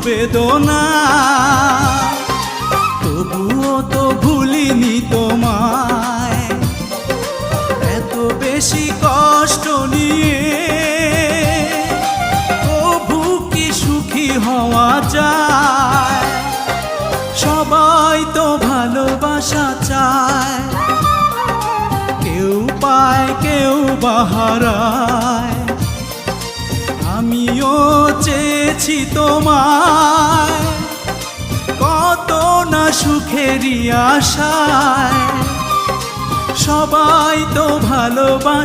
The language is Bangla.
বেদনা, তবুও তো ভুলিনি তোমায়। এত বেশি কষ্ট নিয়ে তবু কি সুখী হওয়া যায়? সবাই তো ভালোবাসা চায়, কেউ পায় কেউ বাহারায়। আমিও চেয়েছি তোমায় কত না সুখেরই আশায়। সবাই তো ভালোবাসে